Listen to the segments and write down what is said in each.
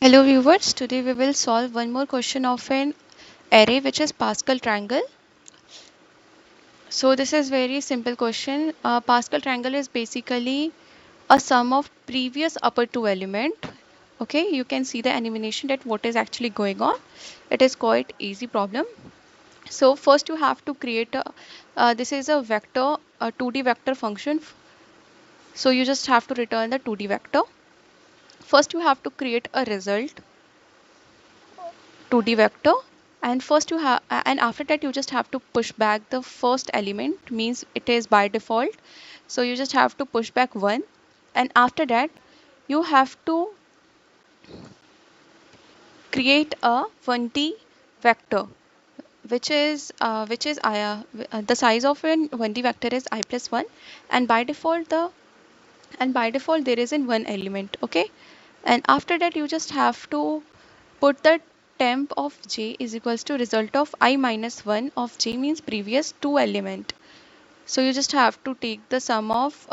Hello viewers, today we will solve one more question of an array which is Pascal triangle. So this is very simple question. Pascal triangle is basically a sum of previous upper two element. Okay, you can see the animation that what is actually going on. It is quite easy problem. So first you have to create this is a vector, a 2D vector function. So you just have to return the 2D vector. First you have to create a result 2D vector, and first you have and after that you just have to push back the first element, means it is by default, so you just have to push back 1, and after that you have to create a 1D vector which is the size of a 1D vector is I plus 1, and by default there is in one element. Okay, and after that you just have to put the temp of j is equals to result of I minus 1 of j, means previous two element. So you just have to take the sum of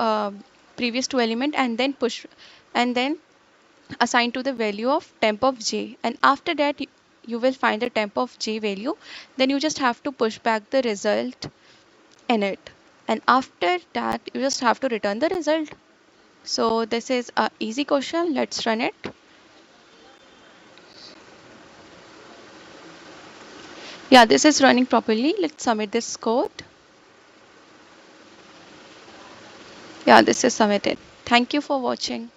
previous two element and then push and then assign to the value of temp of j, and after that you will find the temp of j value. Then you just have to push back the result in it, and after that you just have to return the result. So this is a easy question. Let's run it. Yeah, this is running properly. Let's submit this code. Yeah, this is submitted. Thank you for watching.